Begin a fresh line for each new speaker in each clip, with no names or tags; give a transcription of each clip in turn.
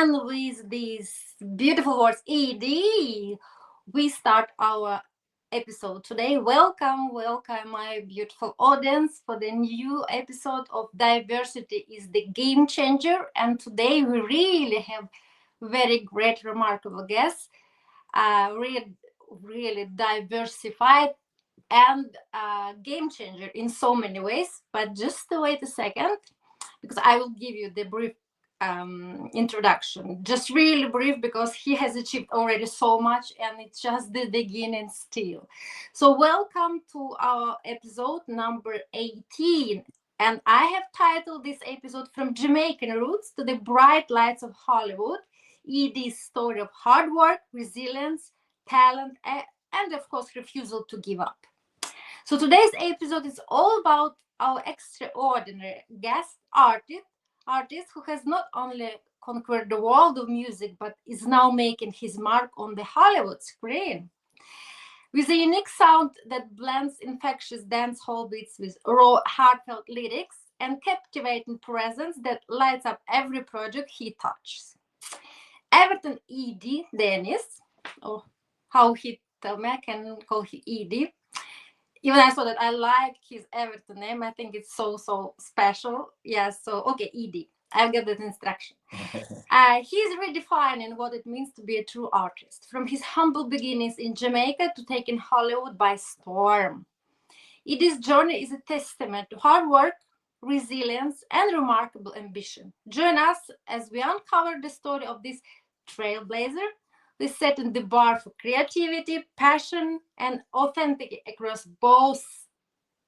And with these beautiful words, E-Dee, we start our episode today. Welcome, welcome, my beautiful audience, for the new episode of Diversity is the Game Changer. And today we really have very great, remarkable guests, really diversified and game changer in so many ways. But just wait a second, because I will give you the brief introduction, just really brief, because he has achieved already so much and it's just the beginning still. So welcome to our episode number 18, and I have titled this episode From Jamaican Roots to the Bright Lights of Hollywood, E-Dee's story of hard work, resilience, talent, and of course refusal to give up. So today's episode is all about our extraordinary guest artist who has not only conquered the world of music, but is now making his mark on the Hollywood screen. With a unique sound that blends infectious dancehall beats with raw, heartfelt lyrics and captivating presence that lights up every project he touches. Everton E-Dee Dennis, or how he tell me, I can call him E-Dee. Even I saw that I like his Everton name. I think it's so special. Yeah, so okay, E-Dee. I'll get that instruction. He's redefining what it means to be a true artist, from his humble beginnings in Jamaica to taking Hollywood by storm. E-Dee's journey is a testament to hard work, resilience, and remarkable ambition. Join us as we uncover the story of this trailblazer. We set in the bar for creativity, passion, and authenticity across both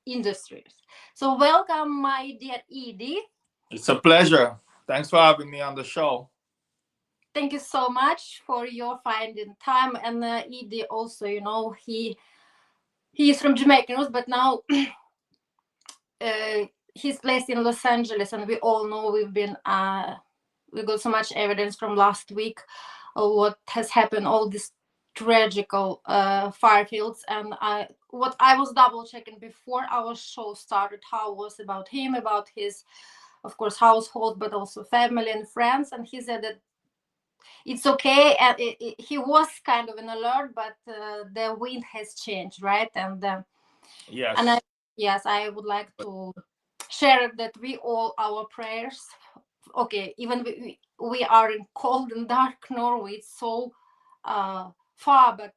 industries. So welcome, my dear E-Dee.
It's a pleasure. Thanks for having me on the show.
Thank you so much for your finding time. And E-Dee also, he is from Jamaican roots, but now he's placed in Los Angeles, and we all know we got so much evidence from last week of what has happened, all these tragical fire fields. And what I was double checking before our show started, how it was about him, about his, of course, household, but also family and friends. And he said that it's okay. And he was kind of an alert, but the wind has changed, right? And
Yes.
And I would like to share that we all our prayers. Okay, even we are in cold and dark Norway, it's so far, but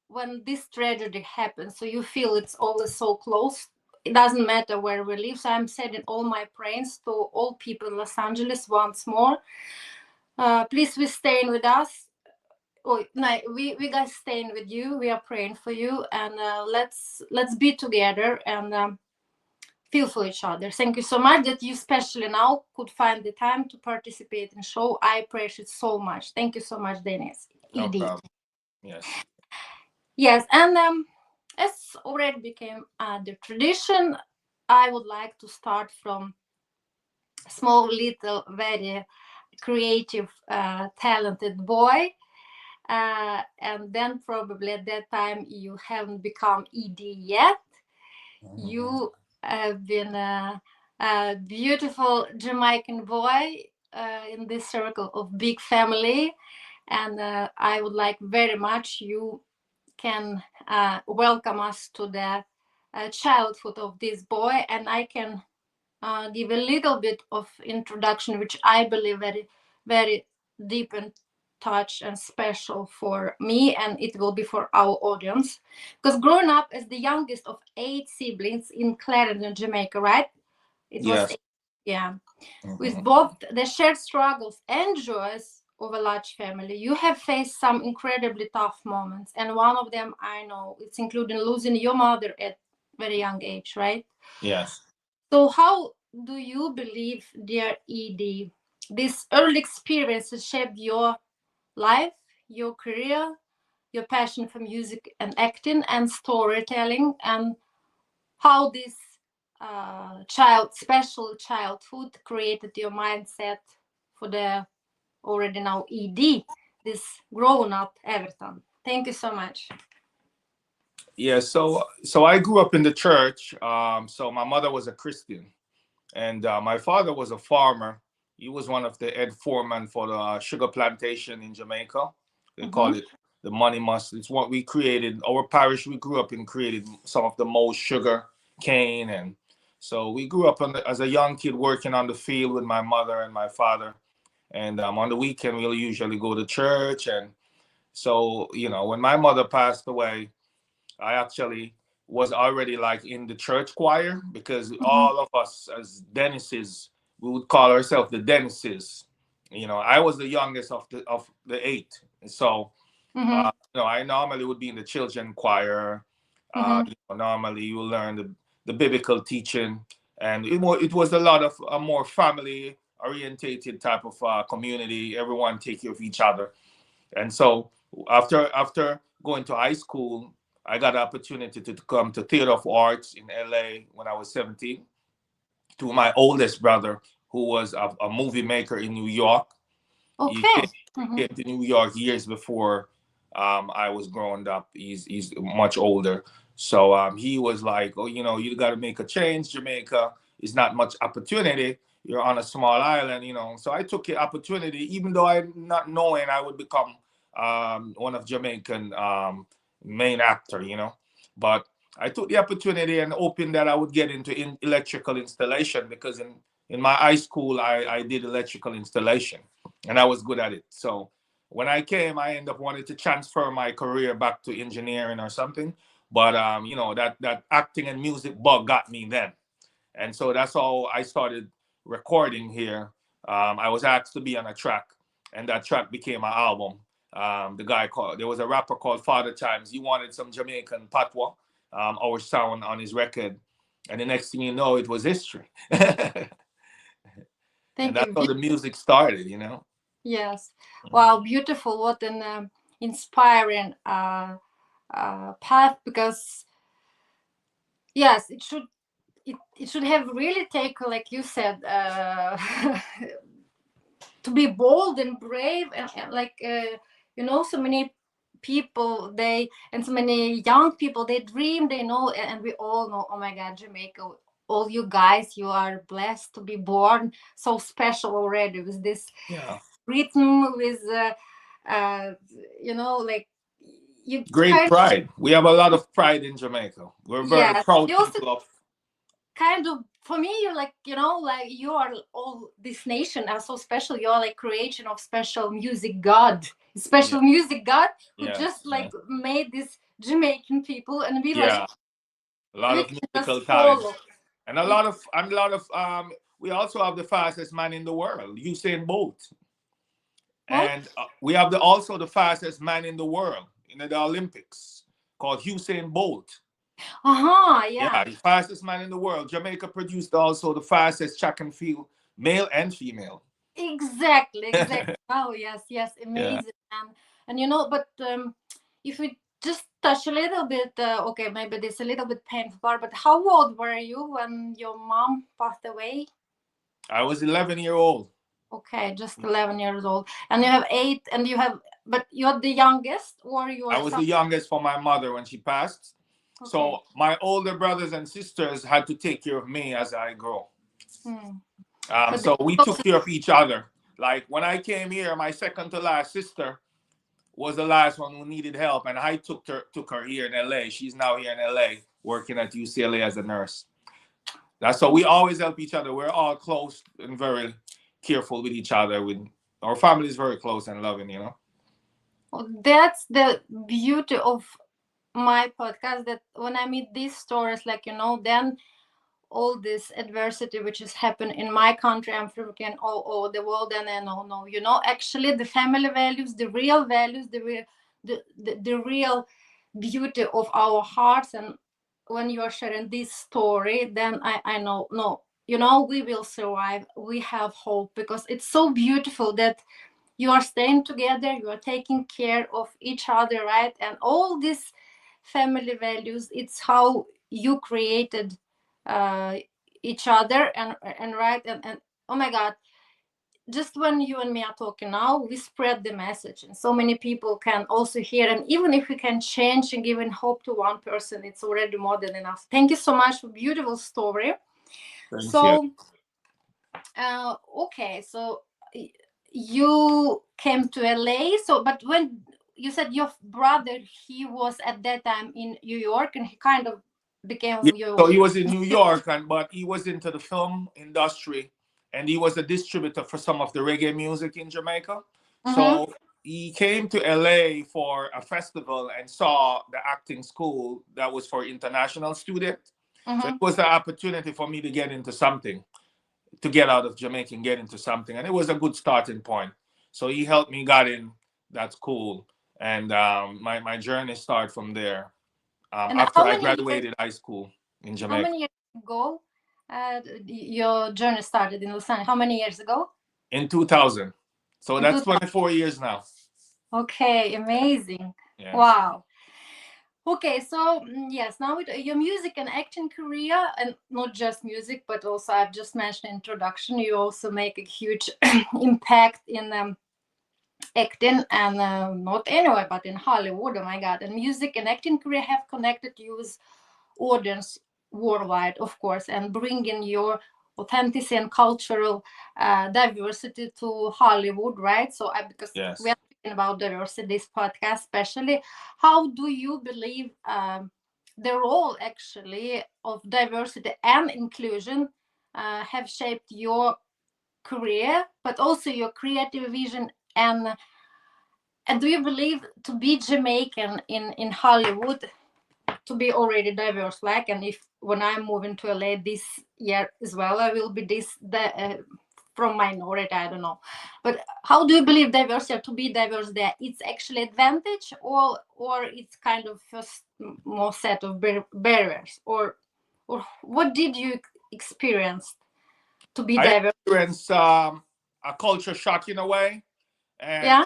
when this tragedy happens, so you feel it's always so close. It doesn't matter where we live. So I'm sending all my prayers to all people in Los Angeles once more. Please be staying with us. Oh, no, we guys staying with you. We are praying for you, and let's be together and feel for each other. Thank you so much that you especially now could find the time to participate in show. I appreciate it so much. Thank you so much, Dennis.
No problem. Yes.
Yes, and as already became the tradition, I would like to start from small, little, very creative, talented boy. And then probably at that time you haven't become E-Dee yet. You have been a beautiful Jamaican boy in this circle of big family, and I would like very much you can welcome us to the childhood of this boy, and I can give a little bit of introduction, which I believe very, very deep and touch and special for me, and it will be for our audience. Because growing up as the youngest of 8 siblings in Clarendon, Jamaica, right? It was
Yes.
yeah. With both the shared struggles and joys of a large family, you have faced some incredibly tough moments, and one of them I know it's including losing your mother at very young age, right?
Yes.
So how do you believe, dear E-Dee, this early experiences shaped your life, your career, your passion for music and acting and storytelling, and how this special childhood created your mindset for the already now E-Dee, this grown up Everton? Thank you so much.
Yeah. So I grew up in the church. So my mother was a Christian, and my father was a farmer. He was one of the head foreman for the sugar plantation in Jamaica. They
Mm-hmm.
call it the Money Must. It's what we created. Our parish we grew up in created some of the most sugar cane, and so we grew up as a young kid working on the field with my mother and my father. And on the weekend we'll usually go to church. And so when my mother passed away, I actually was already like in the church choir, because
Mm-hmm.
all of us as Dennises, we would call ourselves the Dennises. I was the youngest of the eight, so
Mm-hmm.
I normally would be in the children choir.
Mm-hmm.
Normally you will learn the biblical teaching, and it was a lot of a more family orientated type of community. Everyone take care of each other. And so after going to high school, I got an opportunity to come to Theater of Arts in LA when I was 17, to my oldest brother, who was a movie maker in New York. He
Okay. Mm-hmm.
came to New York years before I was growing up. He's much older. So he was like, oh, you got to make a change. Jamaica is not much opportunity. You're on a small island. So I took the opportunity, even though I not knowing I would become one of Jamaican main actor. But I took the opportunity and hoping that I would get into electrical installation, because in my high school I did electrical installation and I was good at it. So when I came, I ended up wanting to transfer my career back to engineering or something. But that acting and music bug got me then, and so that's how I started recording here. I was asked to be on a track, and that track became an album. There was a rapper called Father Times. He wanted some Jamaican patois, our sound on his record, and the next thing you know, it was history. And
Thank
that's
you.
how the music started.
Yes. Wow, beautiful. What an inspiring path. Because yes, it should have really taken, like you said, to be bold and brave, and like so many people, so many young people, they dream, they know, and we all know, oh my God, Jamaica, all you guys, you are blessed to be born so special already, with this
Yeah.
rhythm, with uh like you
Great
kind
pride. We have a lot of pride in Jamaica. We're very
yes,
proud
you also
people of.
kind of, for me, you're like, like you are, all this nation are so special. You're like creation of special music god,
Yeah,
special music god, who
yeah,
just
yeah,
like made this Jamaican people, and
yeah. A lot
we
of
can just
musical talent,
follow.
and a
We
lot of We also have the fastest man in the world, Usain Bolt,
What?
and we have also the fastest man in the world in the Olympics, called Usain Bolt.
Uh-huh,
Yeah,
yeah.
the fastest man in the world. Jamaica produced also the fastest track and field, male and female.
Exactly. Oh yes, yes,
Yeah.
amazing. And but if we just touch a little bit, okay, maybe this a little bit painful part, but how old were you when your mom passed away?
I was 11 year old.
Okay, just 11 years old. And you have eight, and but you're the youngest, or
I
you're
was
some.
the youngest for my mother when she passed.
Okay.
So my older brothers and sisters had to take care of me as I grow.
Hmm. But
So we took care of each other. Like when I came here, my second to last sister was the last one who needed help, and I took her here in LA. She's now here in LA working at UCLA as a nurse. That's so we always help each other. We're all close and very careful with each other. With our family is very close and loving.
that's the beauty of my podcast, that when I meet these stories, like, then all this adversity which has happened in my country, I'm freaking all over the world, and I know, no, actually the family values, the real values, the real beauty of our hearts. And when you are sharing this story, then I know, no, we will survive, we have hope, because it's so beautiful that you are staying together, you are taking care of each other, right? And all these family values, it's how you created uh, each other, and right, and oh my God, just when you and me are talking now, we spread the message, and so many people can also hear. And even if we can change and giving hope to one person, it's already more than enough. Thank you so much for beautiful story.
Thanks. Yeah.
So Okay, so y- you came to LA. So, but when you said your brother, he was at that time in New York, and he kind of
Yeah,
became
so
your.
he was in New York, and but he was into the film industry, and he was a distributor for some of the reggae music in Jamaica.
Mm-hmm,
So he came to LA for a festival and saw the acting school that was for international students. So it
mm-hmm.
was the opportunity for me to get into something, to get out of Jamaica and get into something, and it was a good starting point. So he helped me got in that school, and my journey started from there.
And
After
how
I
many years?
graduated high school in
How
Jamaica.
many years ago? Your journey started in Los Angeles. How many years ago?
In 2000. So
In
that's
2000.
24 years now.
Okay, amazing.
Yes.
Wow. Okay, so yes, now with your music and acting career, and not just music, but also I've just mentioned introduction. You also make a huge impact in acting, and not anywhere, but in Hollywood. Oh my God! And music and acting career have connected you with audience worldwide, of course, and bringing your authenticity and cultural diversity to Hollywood, right? So, because we
Yes.
are talking about diversity, this podcast, especially, how do you believe the role actually of diversity and inclusion have shaped your career, but also your creative vision and do you believe to be Jamaican in Hollywood to be already diverse like and if when I'm moving to LA this year as well I will be this the from minority I don't know but how do you believe diversity to be diverse there it's actually advantage or it's kind of first more set of barriers or what did you experience to be
I
diverse?
experienced a culture shock in a way. And
Yeah.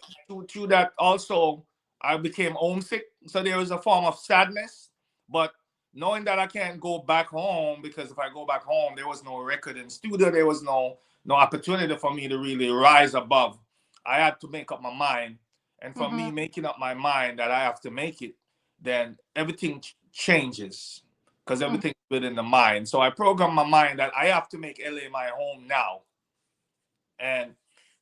to that also, I became homesick. So there was a form of sadness. But knowing that I can't go back home, because if I go back home, there was no record in studio, there was no opportunity for me to really rise above. I had to make up my mind. And for
Mm-hmm.
me making up my mind that I have to make it, then everything changes because
Mm-hmm.
everything's within the mind. So I programmed my mind that I have to make LA my home now. And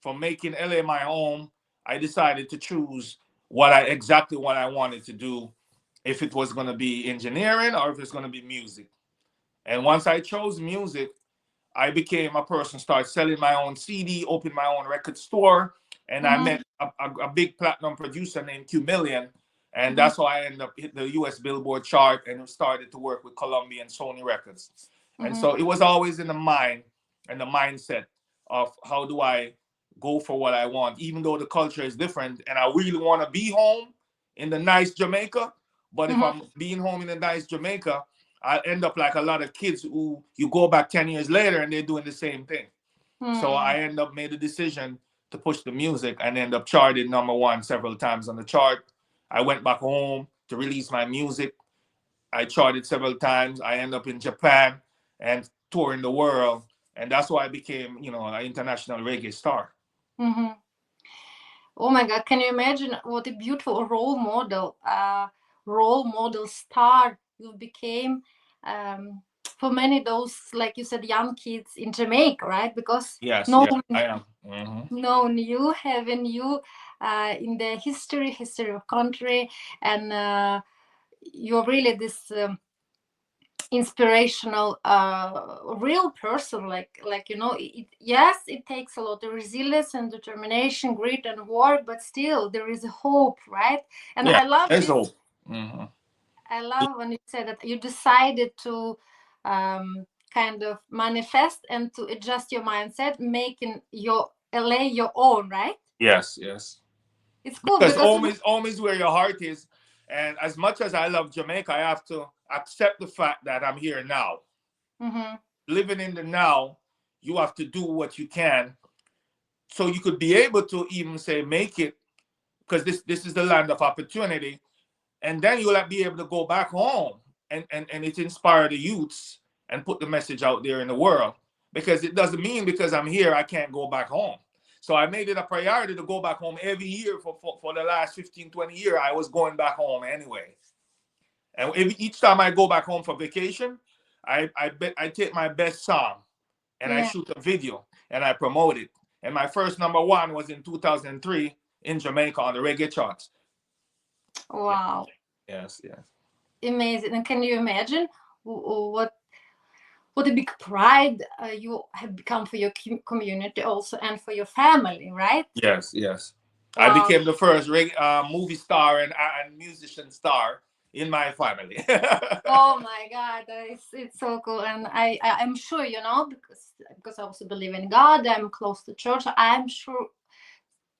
from making LA my home, I decided to choose exactly what I wanted to do, if it was going to be engineering or if it's going to be music. And once I chose music, I became a person, started selling my own CD, opened my own record store, and I
Mm-hmm.
met a big platinum producer named Q Million. And
Mm-hmm.
that's how I ended up hit the US Billboard chart and started to work with Columbia and Sony Records. And
Mm-hmm.
so it was always in the mind and the mindset of how do I go for what I want, even though the culture is different. And I really want to be home in the nice Jamaica. But if
Mm-hmm.
I'm being home in the nice Jamaica, I end up like a lot of kids who you go back 10 years later and they're doing the same thing. So
Mm-hmm.
I end up made a decision to push the music and end up charted number one several times on the chart. I went back home to release my music. I charted several times. I end up in Japan and touring the world. And that's why I became, an international reggae star.
Mm-hmm. Oh my God, can you imagine what a beautiful role model star you became for many those, like you said, young kids in Jamaica, right? Because
Yes,
no
yes,
one
I am. Hmm.
known you, having you in the history of country, and you're really this inspirational real person like yes it takes a lot of resilience and determination grit and work but still there is a hope right and
Yeah,
I love
there's
this
hope. Hmm.
I love when you say that you decided to kind of manifest and to adjust your mindset making your LA your own right
Yes, yes.
it's cool
Because
because
home is where your heart is. And as much as I love Jamaica, I have to accept the fact that I'm here now.
Mhm,
Living in the now, you have to do what you can so you could be able to even say make it, because this is the land of opportunity. And then you'll be able to go back home and it inspire the youths and put the message out there in the world. Because it doesn't mean because I'm here I can't go back home. So I made it a priority to go back home every year for the last 15, 20 years. I was going back home anyway. And each time I go back home for vacation, I take my best song and I
yeah
shoot a video. and I promote it. And my first number one was in 2003 in Jamaica on the reggae charts. Yeah.
Wow.
Yes, yes.
Amazing. And can you imagine what a big pride you have become for your community also and for your family, right?
Yes, yes. I
Wow.
became the first movie star and musician star in my family.
Oh my God, it's so cool, and I'm sure because I also believe in God. I'm close to church. I'm sure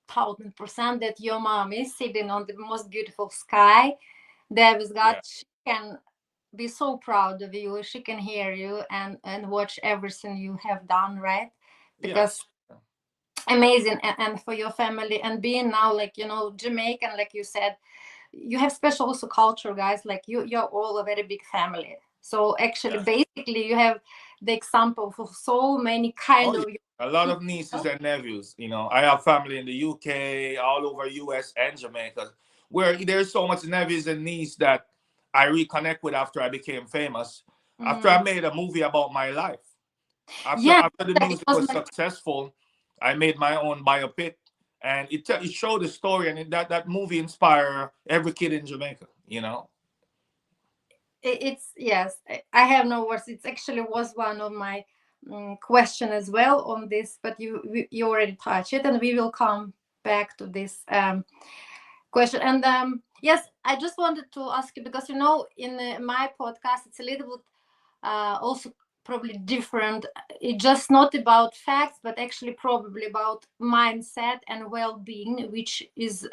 1000% that your mom is sitting on the most beautiful sky there with God.
Yeah.
She can be so proud of you. She can hear you and watch everything you have done, right?
Yes.
Because amazing, and for your family and being now like Jamaican, like you said, you have special also culture, guys. Like you're all a very big family. So actually,
Yeah.
basically, you have the example for so many
Oh,
kind
yeah.
of
A lot
people.
of nieces and nephews. I have family in the UK, all over US and Jamaica, where there's so much nephews and nieces that I reconnect with after I became famous. After
Mm.
I made a movie about my life. After
Yeah,
after the
it
music
was
was
my
successful, I made my own biopic, and it showed the story, and that movie inspired every kid in Jamaica.
it's yes, I have no words. It actually was one of my question as well on this, but you already touched it, and we will come back to this question. And yes, I just wanted to ask you because in my podcast it's a little bit also probably different. It's just not about facts, but actually probably about mindset and well-being, which is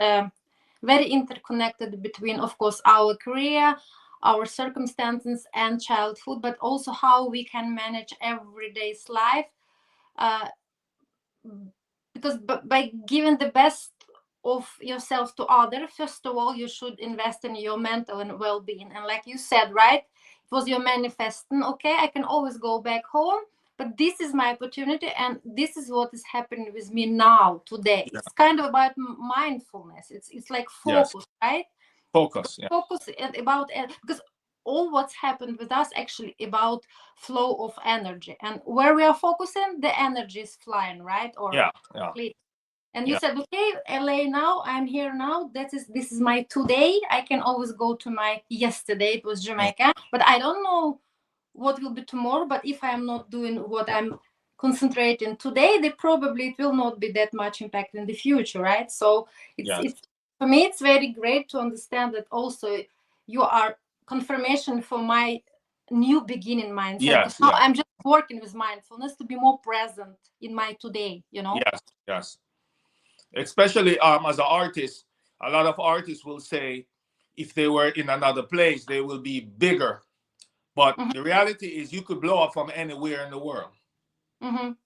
very interconnected between, of course, our career, our circumstances, and childhood, but also how we can manage everyday's life. Uh, because by giving the best of yourself to others, first of all you should invest in your mental and well-being. And like you said, right, it was your manifesting, okay, I can always go back home, but this is my opportunity and this is what is happening with me now today.
Yeah.
It's kind of about mindfulness. It's like
Yes.
focus, right?
Focus. Yeah.
Focus about because all what's happened with us actually about flow of energy, and where we are focusing the energy is flying, right? Or
Yeah. Yeah.
and you
Yeah.
said, okay, LA now, I'm here now. This is my today. I can always go to my yesterday. It was
Mm.
Jamaica, but I don't know what will be tomorrow. But if I'm not doing what I'm concentrating today, they probably it will not be that much impact in the future, right? So
Yes.
it's for me it's very great to understand that also you are confirmation for my new beginning mindset because
Yes.
now
Yeah.
I'm just working with mindfulness to be more present in my today.
Yes. Yes. Especially as an artist, a lot of artists will say if they were in another place, they will be bigger. But
Mhm,
the reality is you could blow up from anywhere in the world.
mhm,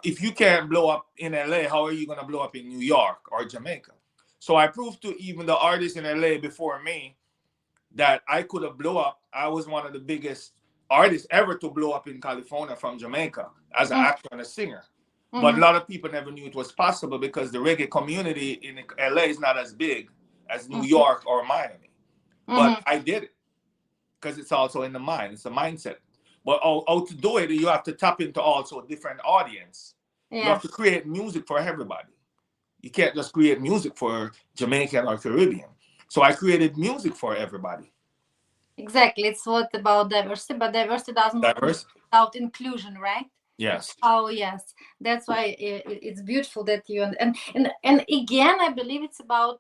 If you can't blow up in LA, how are you gonna blow up in New York or Jamaica? So I proved to even the artists in LA before me that I could have blow up. I was one of the biggest artists ever to blow up in California from Jamaica as an
mhm,
actor and a singer. But a
mhm,
lot of people never knew it was possible because the reggae community in LA is not as big as New
mhm,
York or Miami. But
mhm.
I did it because it's also in the mind. It's a mindset. But how to do it, you have to tap into also a different audience. You have to
Yes,
create music for everybody. You can't just create music for Jamaican or Caribbean. So I created music for everybody.
exactly. It's what about diversity, but diversity does not mean
Diverse.
without inclusion, right? It's
Yes.
how yes. That's why it's beautiful that you and again, I believe it's about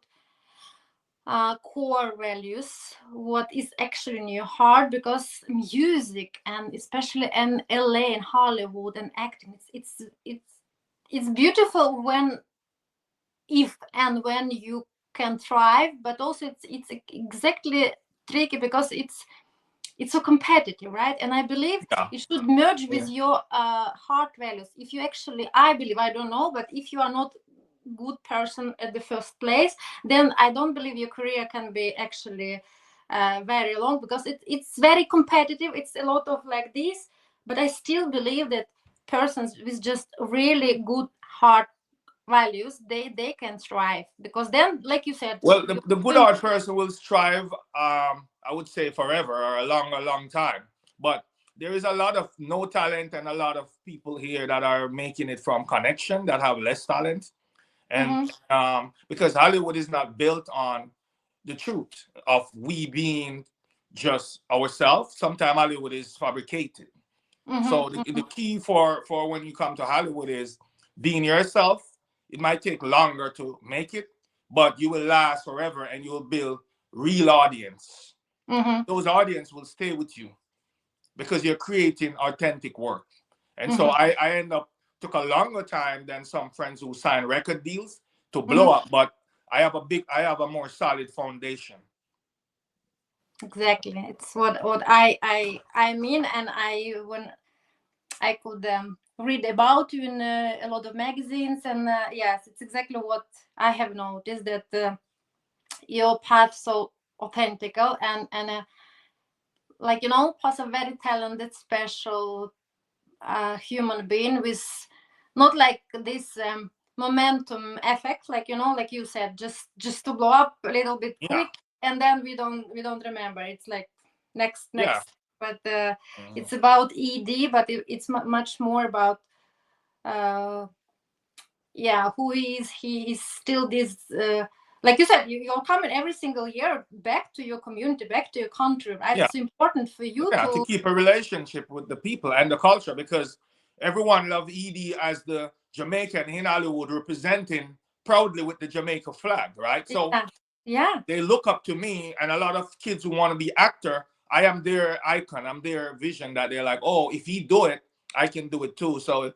core values, what is actually in your heart, because music and especially in LA and Hollywood and acting, it's beautiful when if and when you can thrive, but also it's exactly tricky because it's so competitive, right? And I believe
Yeah.
it should merge
Yeah.
with your heart values. If you actually, I believe, I don't know, but if you are not good person at the first place, then I don't believe your career can be actually very long because it's very competitive. It's a lot of like this, but I still believe that persons with just really good heart values, they can thrive because then, like you said,
Well,
you're
the good
doing.
art person will strive, I would say forever or a long time. But there is a lot of no talent and a lot of people here that are making it from connection that have less talent. And
Mm-hmm.
because Hollywood is not built on the truth of we being just ourselves. Sometimes Hollywood is fabricated. So
Mm-hmm.
the key for when you come to Hollywood is being yourself. It might take longer to make it, but you will last forever and you will build real audience.
Mm-hmm.
Those audience will stay with you because you're creating authentic work. And so
Mm-hmm.
I end up took a longer time than some friends who sign record deals to blow
Mm-hmm.
up, but I have a more solid foundation.
Exactly. It's what I mean, and I when I could read about you in a lot of magazines, and yes, it's exactly what I have noticed, that your path so authentical, and like, plus a very talented, special human being with not like this momentum effect, like, like you said, just to blow up a little bit
Yeah,
quick, and then we don't remember. It's like next
yeah.
next. But
Mhm.
it's about Ed, but it's much more about uh yeah, who he is still this like you said, you're coming every single year back to your community, back to your country, right?
Yeah,
It's important for you
yeah, to
to.
keep a relationship with the people and the culture because everyone loved Edie as the Jamaican in Hollywood representing proudly with the Jamaica flag, right? So
Yeah, yeah.
they look up to me, and a lot of kids who want to be actor, I am their icon, I'm their vision that they're like, oh, if he do it, I can do it too. So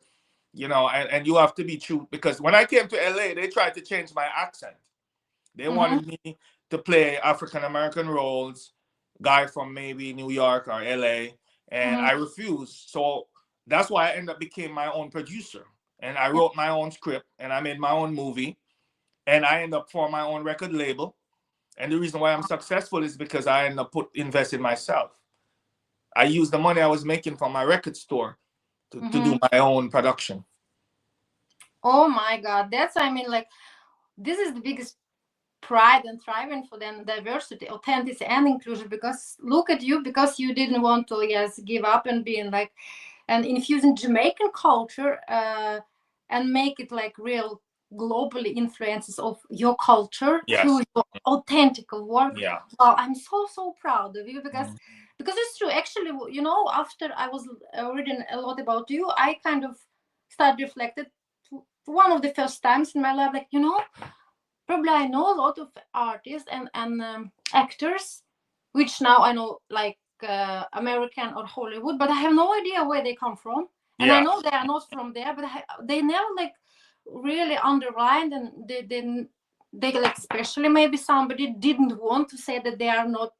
and you have to be true because when I came to LA, they tried to change my accent. They
Mm-hmm.
wanted me to play African American roles, guy from maybe New York or LA, and
Mm-hmm.
I refused. So that's why I ended up became my own producer, and I
Yeah.
wrote my own script, and I made my own movie, and I ended up for my own record label. And the reason why I'm successful is because I ended up invest in myself. I used the money I was making from my record store to
Mm-hmm.
do my own production.
Oh my God, that's, I mean, like, this is the biggest pride and thriving for them, diversity, authenticity, and inclusion. Because look at you, because you didn't want to, yes, give up and being like, and infusing Jamaican culture, and make it like real globally influences of your culture through
Yes.
your authentic work.
Yeah.
Well, I'm so proud of you, because
Mhm.
it's true. Actually, after I was reading a lot about you, I kind of started reflected. One of the first times in my life, like, probably I know a lot of artists and actors, which now I know, like American or Hollywood, but I have no idea where they come from, and I
Yeah.
know they are not from there, but they never like really underlined, and they like, especially maybe somebody didn't want to say that they are not.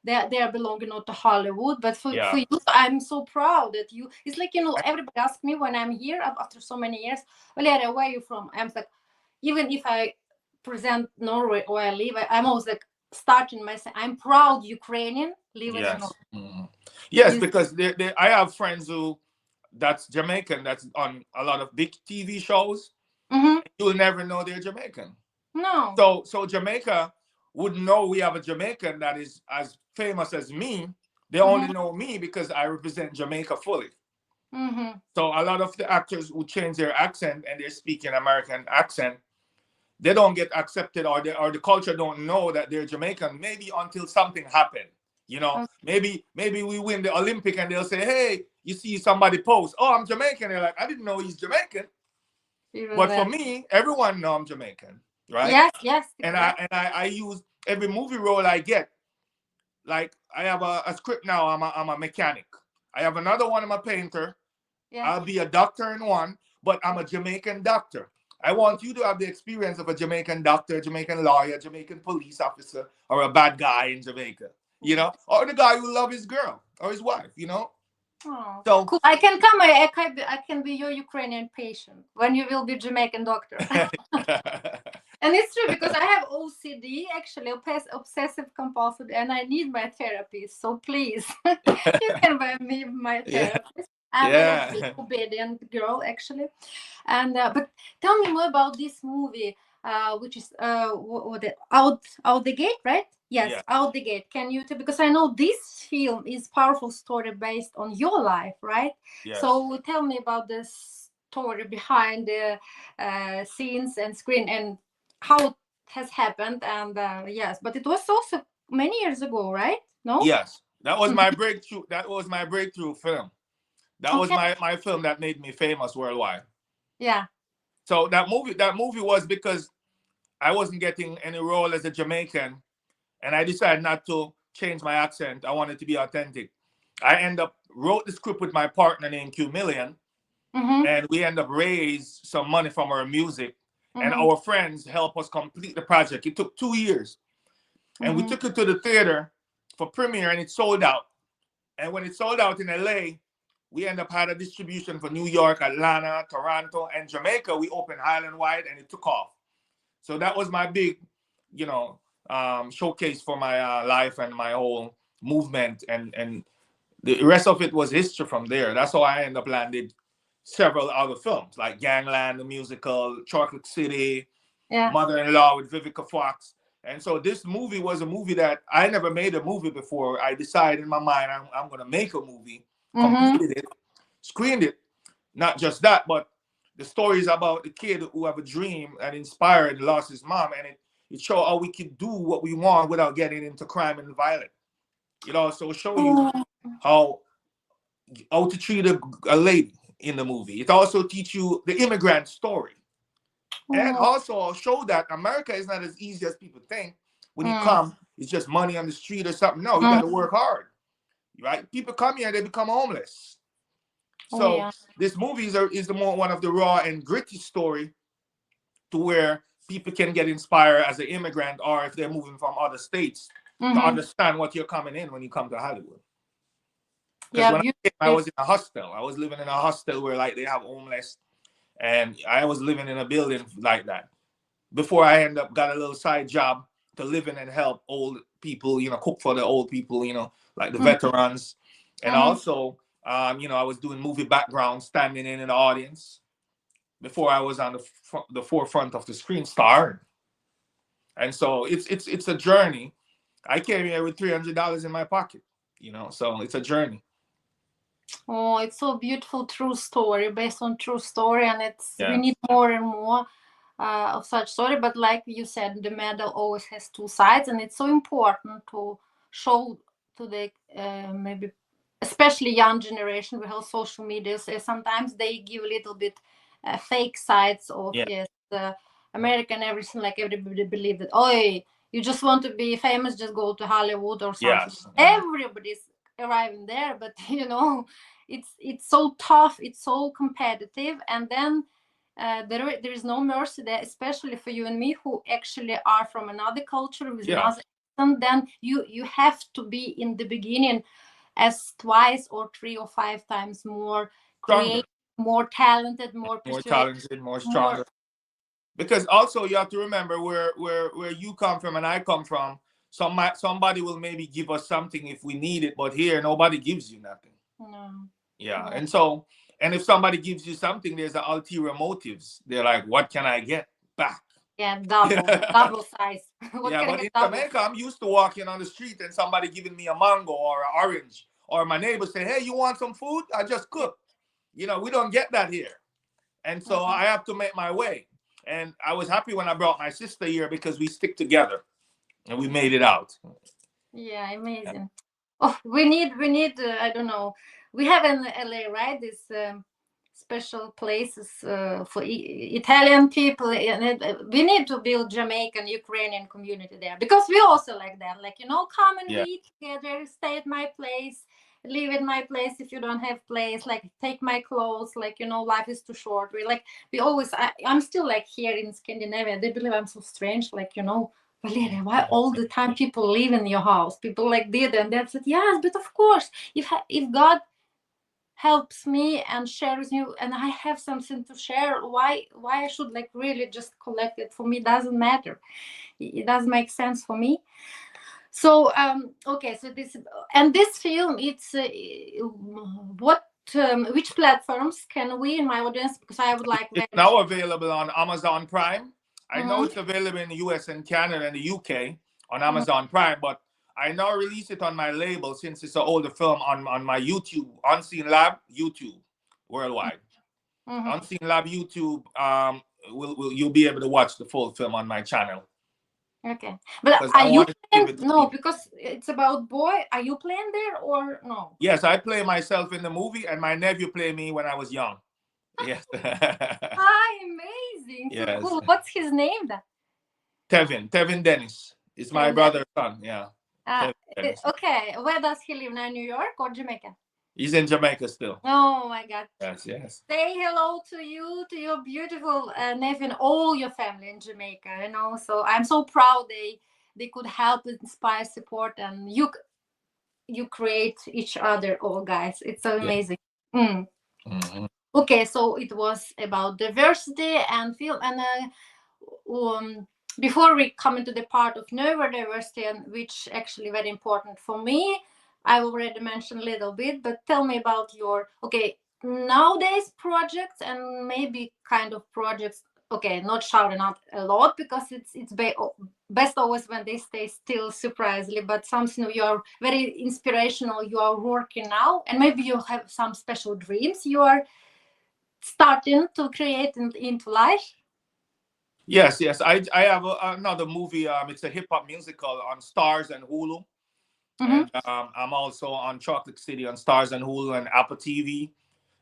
They are belonging not to Hollywood, but for
Yeah.
you, I'm so proud that you. It's like, everybody asks me when I'm here after so many years, Valeria, where are you from? I'm like, even if I present Norway where I live, I'm always like starting my. I'm proud Ukrainian living in
Yes.
Norway.
Mhm. Yes,
This.
because I have friends who that's Jamaican that's on a lot of big TV shows.
Mm-hmm.
You'll never know they're Jamaican.
No.
So Jamaica wouldn't know we have a Jamaican that is as famous as me. They only
Mm-hmm.
know me because I represent Jamaica fully.
Mm-hmm.
So a lot of the actors who change their accent and they're speaking American accent, they don't get accepted, or the culture don't know that they're Jamaican. Maybe until something happened. Maybe we win the Olympic and they'll say, "Hey, you see somebody post, oh, I'm Jamaican." They're like, "I didn't know he's Jamaican."
Even
But for
then.
me, everyone know I'm Jamaican, right?
Yes. Yes.
And I
Exactly.
and I use every movie role I get. Like I have a script now. I'm a mechanic. I have another one. I'm a painter.
Yeah.
I'll be a doctor in one, but I'm a Jamaican doctor. I want you to have the experience of a Jamaican doctor, Jamaican lawyer, Jamaican police officer, or a bad guy in Jamaica, or the guy who loves his girl or his wife.
Oh,
So,
cool. I can come. I can be your Ukrainian patient when you will be Jamaican doctor. And it's true, because I have OCD, actually, obsessive compulsive, and I need my therapist. So please, you can buy me my therapist. I'm very
yeah,
obedient girl, actually. And but tell me more about this movie, which is what the out the gate, right? Yes,
Yeah.
Out the Gate. Can you tell? Because I know this film is powerful story based on your life, right?
Yes.
So tell me about the story behind the scenes and screen and how it has happened. And yes, but it was also many years ago, right? No?
Yes. That was
Mhm.
my breakthrough. That was my breakthrough film. That was
Okay.
my film that made me famous worldwide.
Yeah.
So that movie was because I wasn't getting any role as a Jamaican, and I decided not to change my accent. I wanted to be authentic. I end up wrote the script with my partner named Q Million,
Mm-hmm.
and we end up raise some money from our music, and
Mm-hmm.
our friends help us complete the project. It took 2 years, and we
Mm-hmm.
took it to the theater for premiere, and it sold out. And when it sold out in LA, we end up had a distribution for New York, Atlanta, Toronto, and Jamaica. We opened island wide, and it took off. So that was my big, you know, showcase for my life and my whole movement, and the rest of it was history from there. That's how I end up landed several other films like Gangland, the musical, Chocolate City,
Yeah.
Mother-in-Law with Vivica Fox. And so this movie was a movie that I never made a movie before. I decided in my mind I'm going to make a movie,
Mm-hmm.
completed it, screened it. Not just that, but the story is about the kid who have a dream and inspired, lost his mom, and it show how we can do what we want without getting into crime and violence. It also show you
Oh.
how how to treat a lady in the movie. It also teach you the immigrant story, and
Oh.
also show that America is not as easy as people think. When you
Mm.
come, it's just money on the street or something. No, you got to
Mm.
work hard, right? People come here, they become homeless.
Oh
So
yeah.
this movie is the more one of the raw and gritty story to where people can get inspired as an immigrant or if they're moving from other states to
Mm-hmm.
understand what you're coming in when you come to Hollywood. Because
Yeah.
when I came, I
Beautiful.
was in a hostel. I was living in a hostel where like they have homeless, and I was living in a building like that before I end up got a little side job to live in and help old people, cook for the old people, like the veterans. And
Mm-hmm.
also, I was doing movie background, standing in the audience before I was on the forefront of the screen starring. And so it's a journey. I came here with $300 in my pocket, so it's a journey.
Oh, it's so beautiful, true story based on true story, and it's we
Yeah.
need more and more of such story. But like you said, the medal always has two sides, and it's so important to show to the maybe especially young generation with all social media. So sometimes they give a little bit fake sides of
Yeah.
yes, American everything. Like everybody believe that oh, you just want to be famous, just go to Hollywood or something.
Yes.
Everybody's arriving there, but it's so tough, it's so competitive, and then there is no mercy there, especially for you and me who actually are from another culture with
Yeah.
another accent. Then you have to be in the beginning as twice or three or five times more
Stronger,
creative, more talented, more
more
persuasive,
talented, more
more.
stronger. Because also you have to remember where you come from and I come from. Somebody will maybe give us something if we need it, but here nobody gives you nothing.
No,
Yeah,
no.
and if somebody gives you something, there's an ulterior motives. They're like, what can I get back?
Yeah, double size. What
Yeah,
can I
but
get
in
double?
Jamaica, I'm used to walking on the street and somebody giving me a mango or an orange, or my neighbor say, "Hey, you want some food? I just
Yeah.
cooked." We don't get that here, and so
Mhm.
I have to make my way. And I was happy when I brought my sister here because we stick together and we made it out.
Yeah, amazing. Oh, we need. I don't know. We have in LA, right? This special places for Italian people, and we need to build Jamaican, Ukrainian community there because we also like that. Like come and
Yeah,
we eat together, stay at my place, live at my place if you don't have place. Like take my clothes. Like life is too short. We always. I'm still like here in Scandinavia. They believe I'm so strange. Like. Valeria, why all the time people live in your house? People like did and that said, yes, but of course, if God helps me and shares you, and I have something to share, why I should like really just collect it? For me, it doesn't matter. It doesn't make sense for me. So okay, so this film, it's what which platforms can we in my audience because I would like
it's
very.
now available on Amazon Prime. I know
Mhm.
it's available in the US and Canada and the UK on
Mhm.
Amazon Prime, but I now release it on my label since it's an older film on my YouTube, Unseen Lab YouTube, worldwide.
Mhm.
Unseen Lab YouTube, you'll be able to watch the full film on my channel
Okay, but
because
are
I
you
wanted to give
playing?
it to
No,
people.
because it's about boy. Are you playing there or no?
Yes, I play myself in the movie, and my nephew played me when I was young. Yes.
Hi, amazing. So
Yes.
cool. What's his name then?
Tevin Dennis. It's my
Kevin.
brother's son. Yeah.
Uh,
Tevin Dennis.
okay. Where does he live now? New York or Jamaica?
He's in Jamaica still.
Oh my God.
Yes, yes.
Say hello to you, to your beautiful nephew, and all your family in Jamaica. So I'm so proud they could help, inspire, support, and you create each other, all guys. It's so
Yeah.
amazing. Mm.
Hmm.
Okay, so it was about diversity and film, and before we come into the part of neurodiversity, and which actually very important for me, I already mentioned a little bit, but tell me about your nowadays projects and maybe kind of projects. Okay, not shouting out a lot because best always when they stay still surprisingly, but something you are very inspirational. You are working now, and maybe you have some special dreams you are starting to create into life.
Yes, yes. I have another movie. It's a hip hop musical on Stars and Hulu,
Mm-hmm.
and I'm also on Chocolate City on Stars and Hulu and Apple TV.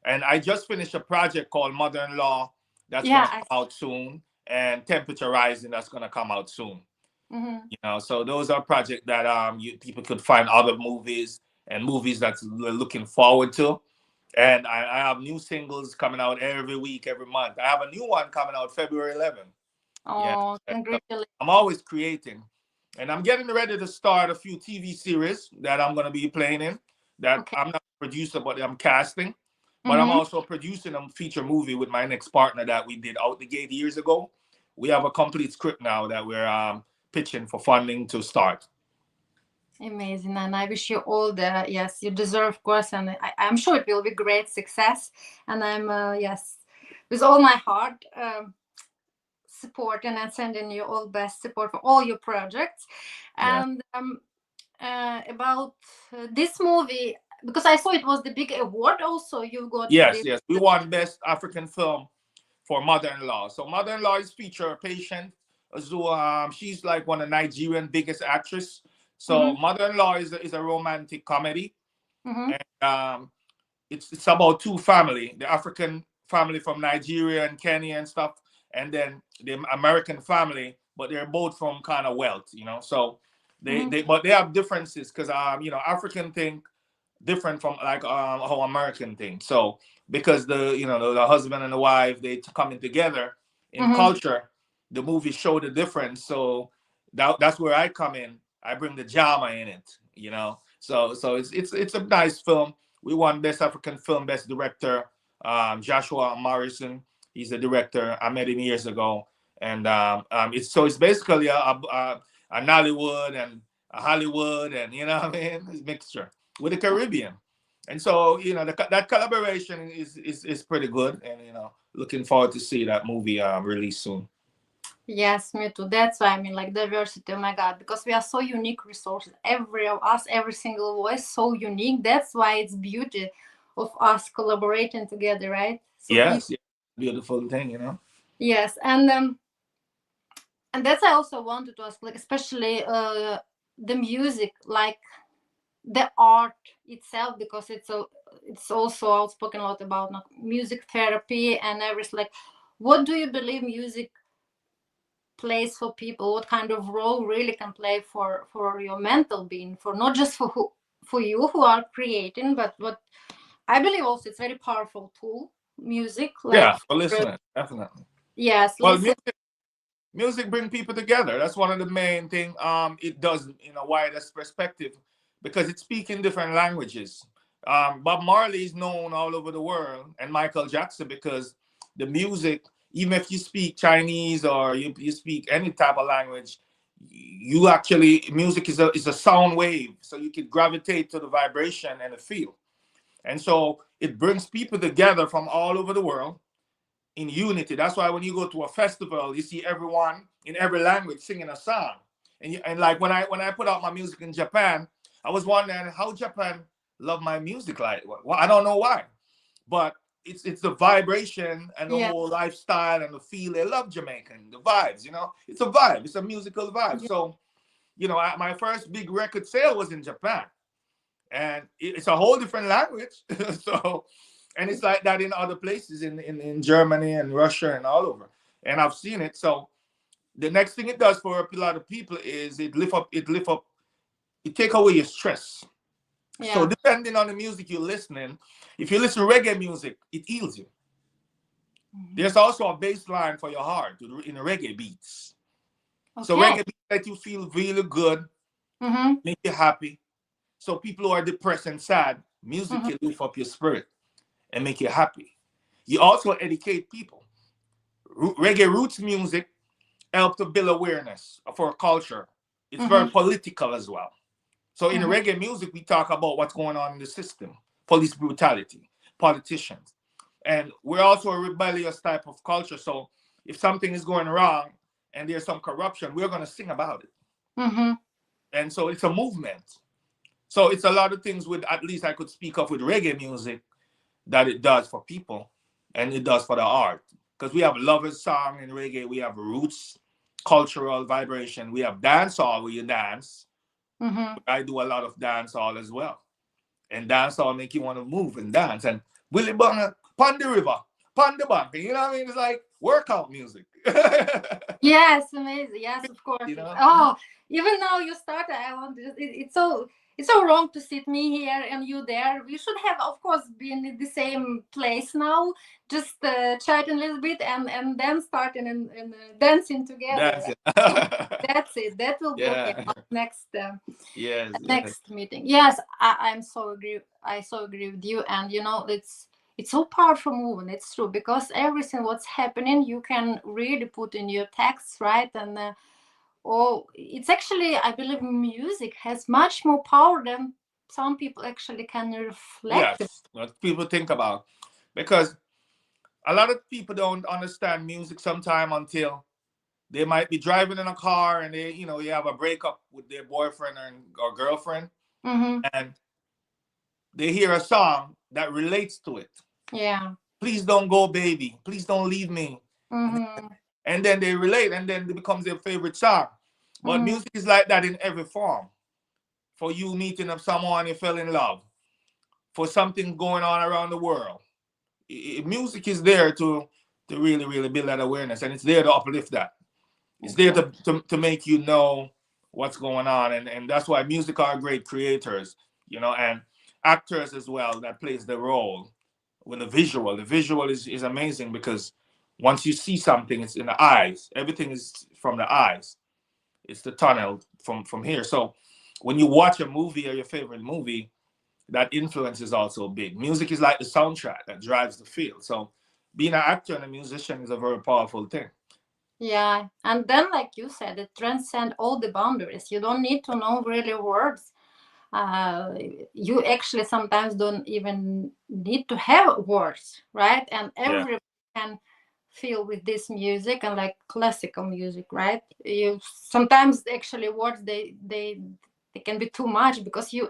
And I just finished a project called Mother-in-Law that's
Yeah.
gonna come out soon, and Temperature Rising that's gonna come out soon.
Mm-hmm.
So those are projects that people could find other movies and movies that's looking forward to. And I have new singles coming out every week, every month. I have a new one coming out February 11th. Yeah,
Oh,
so
congratulations.
I'm always creating, and I'm getting ready to start a few TV series that I'm going to be playing in. That
Okay.
I'm not a producer, but I'm casting. But I'm
Mm-hmm.
also producing a feature movie with my next partner that we did out the gate years ago. We have a complete script now that we're pitching for funding to start.
Amazing, and I wish you all the yes you deserve, of course, and I'm sure it will be great success. And I'm yes, with all my heart supporting and sending you all best support for all your projects.
Yes,
And about this movie, because I saw it was the big award. Also, you got
yes,
the
yes. We won Best African Film for Mother-in-Law. So Mother-in-Law is feature a patient. So she's like one of Nigerian biggest actress. So
mm-hmm,
Mother-in-Law is a romantic comedy,
mm-hmm,
and it's about two family, the African family from Nigeria and Kenya and stuff, and then the American family, but they're both from kind of wealth. So
mm-hmm,
but they have differences because African think different from like how American think. So because the husband and the wife they coming together in
mm-hmm.
culture, the movie show the difference. So that's where I come in. I bring the drama in it. So it's a nice film. We won Best African Film, Best Director. Joshua Morrison, he's the director. I met him years ago, and it's basically a Nollywood and a Hollywood, and you know what I mean, it's a mixture with the Caribbean. And so that collaboration is pretty good, and looking forward to see that movie release soon.
Yes, me too. That's why I mean, like diversity. Oh my God, because we are so unique resources. Every of us, every single voice, so unique. That's why it's beauty of us collaborating together, right? So people.
Yes, yeah, beautiful thing.
Yes, and that's I also wanted to ask, like especially the music, like the art itself, because it's also outspoken a lot about like, music therapy and everything. Like, what do you believe music plays for people? What kind of role really can play for your mental being, for not just for you who are creating, but what I believe also it's very powerful tool, music, like
Yeah, for
for,
listening, definitely.
yes,
Well,
listen.
music bring people together. That's one of the main thing. It does in a widest perspective because it speaks in different languages. Bob Marley is known all over the world, and Michael Jackson because the music, even if you speak Chinese or you speak any type of language, you actually music is a sound wave, so you can gravitate to the vibration and the feel, and so it brings people together from all over the world in unity. That's why when you go to a festival, you see everyone in every language singing a song. And like when I put out my music in Japan, I was wondering how Japan love my music. Like, well, I don't know why, but it's the vibration and the
Yeah.
whole lifestyle and the feel. They love Jamaican, the vibes. It's a vibe. It's a musical vibe.
Yeah.
So my first big record sale was in Japan, and it's a whole different language. So, and it's like that in other places in Germany and Russia and all over. And I've seen it. So the next thing it does for a lot of people is it take away your stress. So
Yeah.
depending on the music you're listening, if you listen to reggae music, it heals you.
Mhm.
There's also a bass line for your heart in reggae beats. So
Okay.
reggae beats let you feel really good,
Mm-hmm.
make you happy. So people who are depressed and sad, music
Mm-hmm.
can lift up your spirit and make you happy. You also educate people. Reggae roots music help to build awareness for a culture. It's very
Mm-hmm.
political as well. So in
Mm-hmm.
reggae music, we talk about what's going on in the system, police brutality, politicians. And we're also a rebellious type of culture. So if something is going wrong and there's some corruption, we're going to sing about it.
Mm-hmm.
And so it's a movement. So it's a lot of things with, at least I could speak of with reggae music, that it does for people and it does for the art. Because we have lovers song in reggae, we have roots, cultural vibration, we have dancehall where you dance.
Mm-hmm.
I do a lot of dancehall as well. And dancehall make you want to move and dance. And Willie Bonner, Pon the River, Pon the Bank. You know what I mean? It's like workout music.
Yes, amazing. Yes, of course.
you know?
Oh, even now you started. I want it's so wrong to sit me here and you there. We should have, of course, been in the same place now, just chatting a little bit and then starting and dancing together.
Dancing.
That's it. That will be okay.
Yeah.
Our next
Yes, yes.
next meeting. Yes, I'm so agree. I so agree with you. And it's so powerful movement. It's true because everything what's happening you can really put in your text, right? And it's actually I believe music has much more power than some people actually can reflect.
Yes. What people think about. Because a lot of people don't understand music sometime until they might be driving in a car and you have a breakup with their boyfriend or girlfriend,
Mm-hmm.
and they hear a song that relates to it.
Yeah.
Please don't go, baby. Please don't leave me. And,
Mm-hmm.
and then they relate, and then it becomes their favorite song. But
Mm-hmm.
music is like that in every form. For you meeting up someone you fell in love, for something going on around the world. Music is there to really, really build that awareness, and it's there to uplift that. It's there
Exactly.
to make you know what's going on, and that's why music are great creators, and actors as well that plays the role with the visual. The visual is amazing because once you see something, it's in the eyes. Everything is from the eyes. It's the tunnel from here. So when you watch a movie or your favorite movie, that influence is also big. Music is like the soundtrack that drives the feel. So being an actor and a musician is a very powerful thing.
Yeah, and then like you said, it transcends all the boundaries. You don't need to know really words. uh, you actually sometimes don't even need to have words, right? And
Yeah.
everyone can feel with this music and like classical music, right? You sometimes actually words they can be too much because you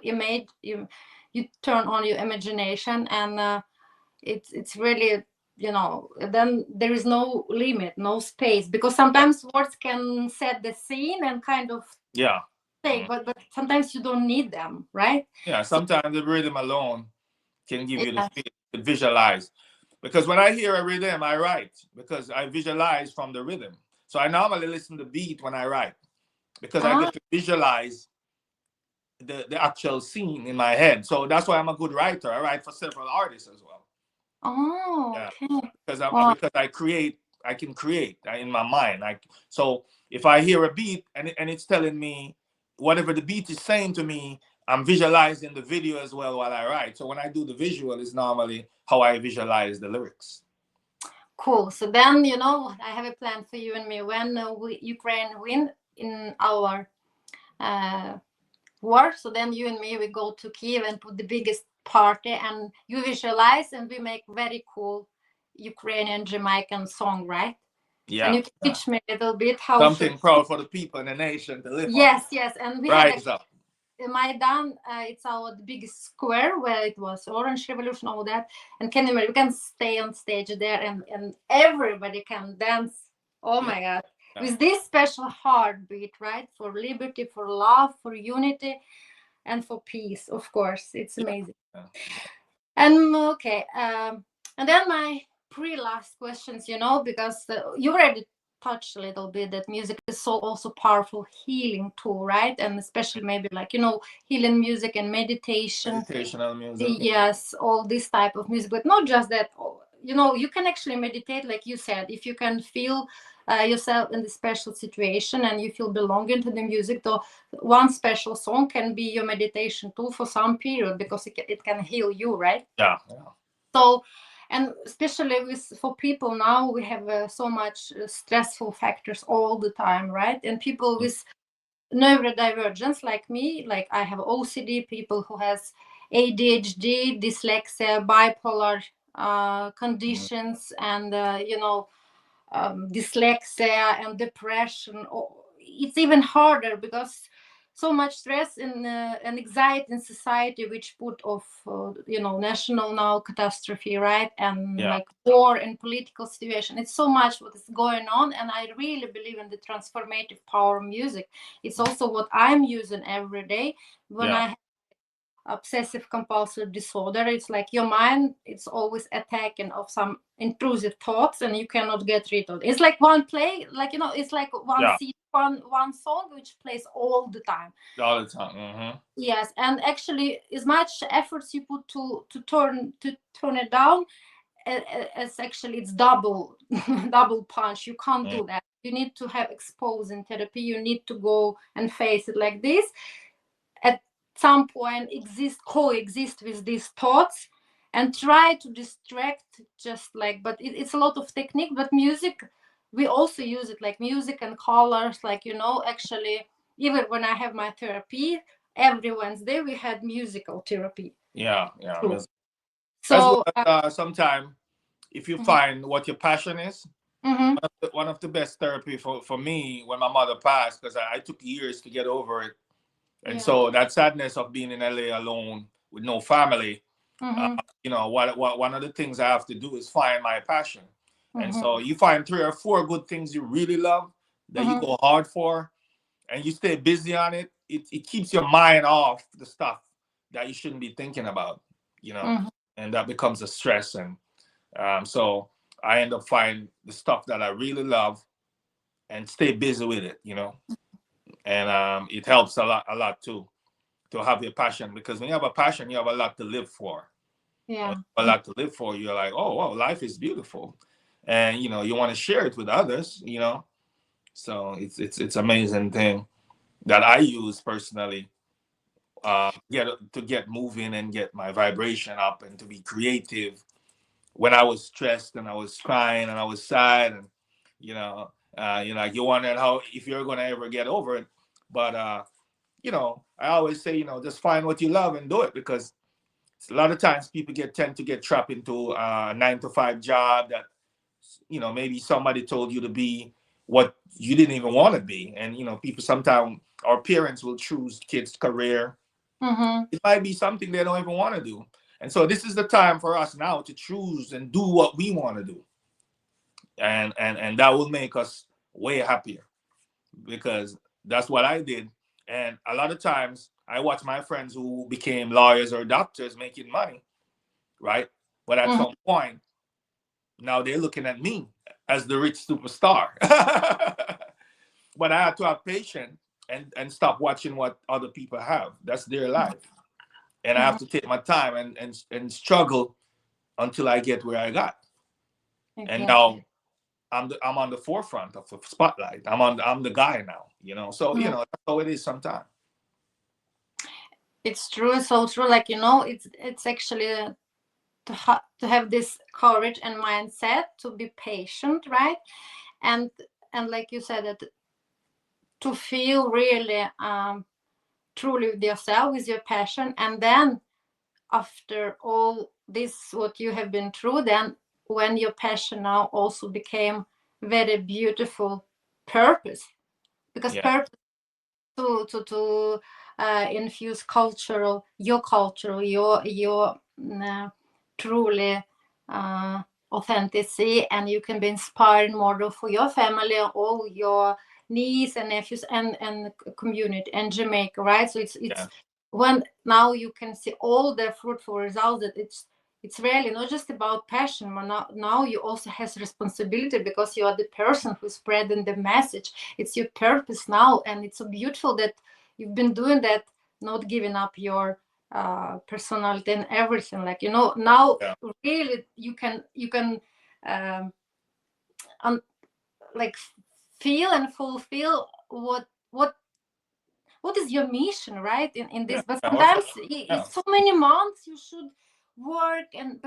turn on your imagination and it's really then there is no limit, no space because
Yeah.
sometimes words can set the scene and kind of
Yeah.
say,
Mm.
but sometimes you don't need them, right?
Yeah.
So
Sometimes the rhythm alone can give you the
yeah.
feel to visualize. Because when I hear a rhythm, I write because I visualize from the rhythm. So I normally listen to the beat when I write because I
Ah,
get to visualize the actual scene in my head. So that's why I'm a good writer. I write for several artists as well.
oh,
Yeah,
okay. Wow.
because I can create in my mind. Like, so if I hear a beat and it's telling me whatever the beat is saying to me, I'm visualizing the video as well while I write. So when I do the visual, is normally how I visualize the lyrics.
Cool. So then I have a plan for you and me when Ukraine win in our uh, war. So then you and me we go to Kiev and put the biggest party, and you visualize, and we make very cool Ukrainian Jamaican song, right? And
Yeah.
you can
Yeah.
teach me a little bit how should.
Something proud for the people in the nation to live on.
Yes, yes, and we had
Rise
actually
up.
Maidan. It's our biggest square where it was Orange Revolution, all that. And can you imagine? We can stay on stage there, and everybody can dance. Oh
Yeah.
my God!
Yeah.
With this special heartbeat, right? For liberty, for love, for unity, and for peace. Of course, it's
Yeah.
amazing.
Yeah.
And okay, and then my pre-last questions, because you already touched a little bit that music is so also powerful healing tool, right? And especially maybe like healing music and meditation.
Meditational music.
Yes, all this type of music, but not just that. You can actually meditate, like you said, if you can feel yourself in the special situation and you feel belonging to the music. Though one special song can be your meditation tool for some period because it can heal you, right?
Yeah. Yeah.
So, and especially for people now, we have so much stressful factors all the time, right? And people
Mm.
with neurodivergence like me, like I have OCD, people who has ADHD, dyslexia, bipolar
Mm.
conditions, and dyslexia and depression. It's even harder because so much stress and anxiety in society, which put off national now catastrophe, right? And
Yeah.
like war and political situation. It's so much what is going on, and I really believe in the transformative power of music. It's also what I'm using every day when
Yeah.
I obsessive compulsive disorder. It's like your mind, it's always attacking of some intrusive thoughts and you cannot get rid of it. It's like one play, like it's like one
Yeah.
scene, one song which plays all the time.
All the time. Mm-hmm.
Yes, and actually as much efforts you put to turn it down, as actually it's double double punch. You can't
Mm.
do that. You need to have exposing therapy. You need to go and face it like this. At some point coexist with these thoughts and try to distract, just like, but it's a lot of technique. But music, we also use it, like music and colors, like actually, even when I have my therapy every Wednesday, we had musical therapy
Yeah. Yeah.
too.
As
So
well as sometimes if you
mhm,
find what your passion is,
mhm,
one of the best therapy for me when my mother passed, because I took years to get over it. And
yeah,
so that sadness of being in LA alone with no family, uh,
mhm,
what one of the things I have to do is find my passion. And
mhm,
so you find 3 or 4 good things you really love that you
mhm,
go hard for, and you stay busy on it. It keeps your mind off the stuff that you shouldn't be thinking about,
mhm.
and that becomes a stress. And so I end up finding the stuff that I really love and stay busy with it. And it helps a lot too to have your passion, because when you have a passion, you have a lot to live for. And
Yeah,
a lot to live for, you're like, oh, wow, life is beautiful, and you want to share it with others. So it's amazing thing that I use personally, to get moving and get my vibration up and to be creative when I was stressed and I was crying and I was sad, and like you wondering how if you're gonna ever get over it. But I always say, just find what you love and do it, because a lot of times people tend to get trapped into a 9 to 5 job that maybe somebody told you to be what you didn't even want to be. And people sometimes, our parents will choose kids' career.
mhm,
It might be something they don't even want to do. And so this is the time for us now to choose and do what we want to do. And that will make us way happier, because that's what I did. And a lot of times I watch my friends who became lawyers or doctors making money, right? But at
mhm,
some point, now they're looking at me as the rich superstar. But I had to have patience and stop watching what other people have. That's their life. And I have
mhm.
to take my time and struggle until I get where I got. And
Exactly.
now I'm on the forefront of the spotlight. I'm the guy now. So
Mhm.
that's how it is sometimes.
It's true, so true. Like it's actually to have this courage and mindset to be patient, right? And like you said, that to feel really truly with yourself, with your passion, and then after all this, what you have been through, then when your passion now also became very beautiful purpose, because
Yeah.
purpose to infuse cultural, your truly authenticity, and you can be inspired model for your family, all your niece and nephews, and community and Jamaica, right? So it's
Yeah.
when now you can see all the fruitful results, that it's really not just about passion, but now you also has responsibility, because you are the person who's spreading the message. It's your purpose now, and it's so beautiful that you've been doing that, not giving up your personality and everything. Like, now
Yeah.
really you can um, like feel and fulfill what is your mission, right, in
Yeah.
this. But
Yeah.
sometimes
Yeah.
it's so many months you should work and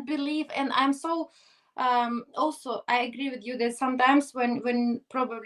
believe. And I'm so also I agree with you that sometimes when probably